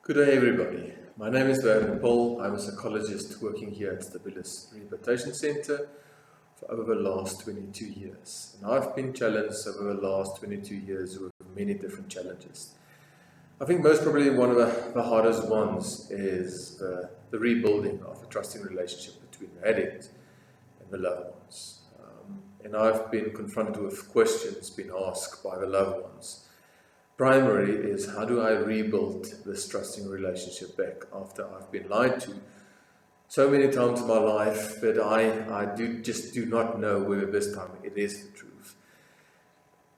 Good day, everybody. My name is Paul. I'm a psychologist working here at the Rehabilitation Center for over the last 22 years. And I've been challenged over the last 22 years with many different challenges. I think most probably one of the hardest ones is the rebuilding of a trusting relationship between the addict and the loved ones. And I've been confronted with questions being asked by the loved ones. Primary is, how do I rebuild this trusting relationship back after I've been lied to so many times in my life that I do not know whether this time it is the truth.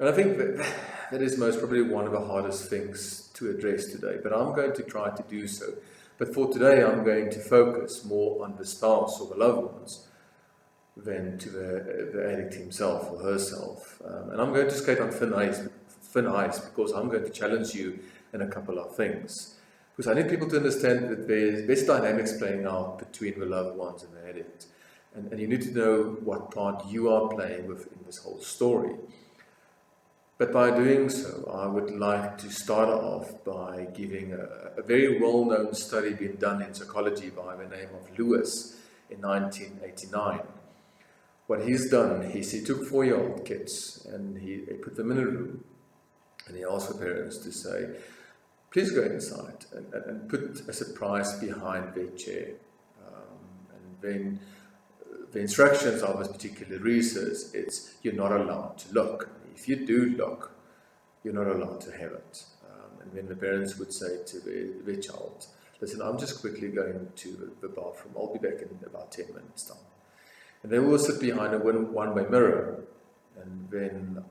And I think that is most probably one of the hardest things to address today, but I'm going to try to do so. But for today, I'm going to focus more on the spouse or the loved ones than to the addict himself or herself. And I'm going to skate on thin ice because I'm going to challenge you in a couple of things. Because I need people to understand that there's dynamics playing out between the loved ones and the addict. And you need to know what part you are playing within this whole story. But by doing so, I would like to start off by giving a very well-known study being done in psychology by the name of Lewis in 1989. What he's done is he took 4-year-old kids and he put them in a room and he asked the parents to say, please go inside and put a surprise behind their chair. And then the instructions of this particular research, it's you're not allowed to look. If you do look, you're not allowed to have it. And then the parents would say to their child, listen, I'm just quickly going to the bathroom. I'll be back in about 10 minutes time. And they will sit behind a one-way mirror. And then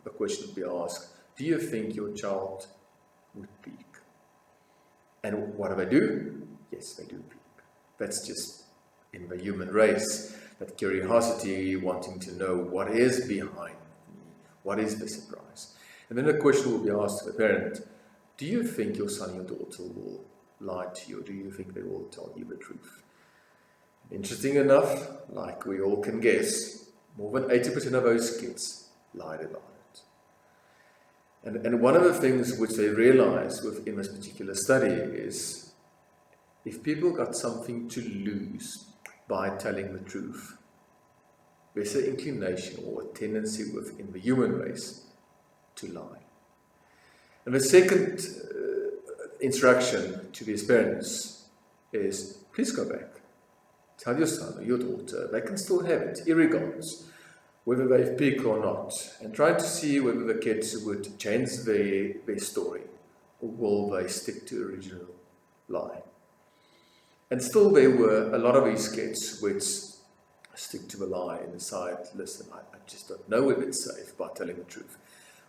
the question would be asked, do you think your child would peek? And what do they do? Yes, they do peek. That's just in the human race, that curiosity, wanting to know what is behind me, what is the surprise. And then the question will be asked to the parent, do you think your son or your daughter will lie to you, or do you think they will tell you the truth? Interesting enough, like we all can guess, more than 80% of those kids lied about it. And one of the things which they realized within this particular study is if people got something to lose by telling the truth, there's an inclination or a tendency within the human race to lie. And the second instruction to these parents is, please go back. Tell your son or your daughter they can still have it, irregardless whether they've peaked or not, and try to see whether the kids would change their story or will they stick to the original lie. And still there were a lot of these kids which stick to the lie and decide, listen, I just don't know whether it's safe by telling the truth.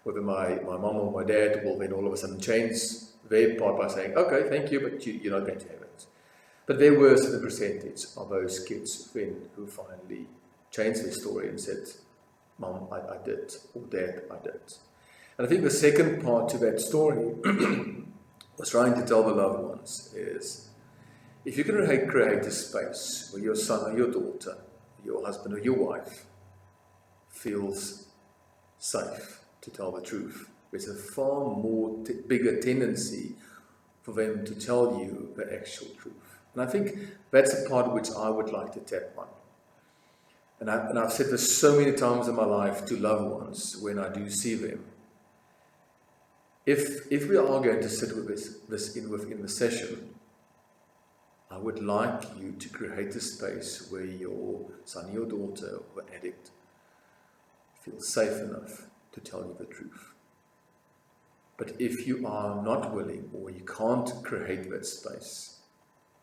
Whether my mom or my dad will then all of a sudden change their part by saying, okay, thank you, but you're not going to have it. But there were a certain percentage of those kids who finally changed their story and said, Mom, I did, or Dad, I did. And I think the second part to that story was trying to tell the loved ones is, if you can create a space where your son or your daughter, your husband or your wife feels safe to tell the truth, there's a far more bigger tendency for them to tell you the actual truth. And I think that's a part which I would like to tap on. And I've said this so many times in my life to loved ones when I do see them. If we are going to sit with this within the session, I would like you to create a space where your son, your daughter, or addict feels safe enough to tell you the truth. But if you are not willing or you can't create that space,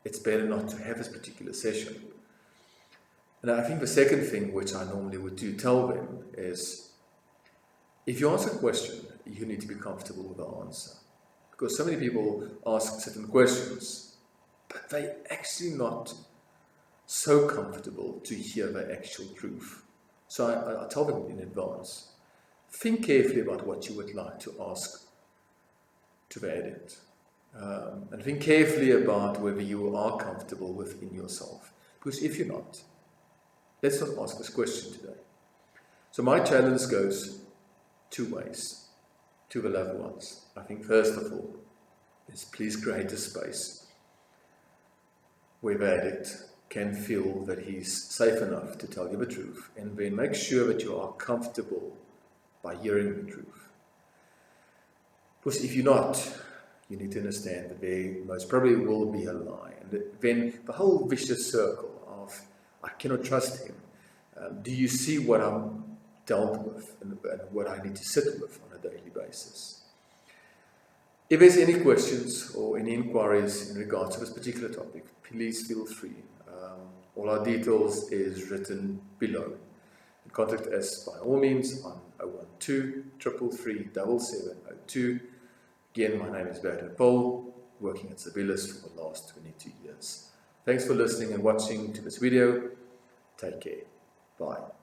it's better not to have this particular session. And I think the second thing which I normally would tell them is, if you ask a question, you need to be comfortable with the answer. Because so many people ask certain questions, but they're actually not so comfortable to hear the actual truth. So I tell them in advance, think carefully about what you would like to ask to the addict. And think carefully about whether you are comfortable within yourself. Because if you're not, let's not ask this question today. So my challenge goes two ways to the loved ones. I think first of all, is please create a space where the addict can feel that he's safe enough to tell you the truth, and then make sure that you are comfortable by hearing the truth. Because if you're not, you need to understand that there most probably will be a lie, and then the whole vicious circle of I cannot trust him. Do you see what I'm dealt with and what I need to sit with on a daily basis? If there's any questions or any inquiries in regards to this particular topic, please feel free. All our details is written below. And contact us by all means on 012 333 7702. Again, my name is Paul, working at Stabilis for the last 22 years. Thanks for listening and watching to this video. Take care. Bye.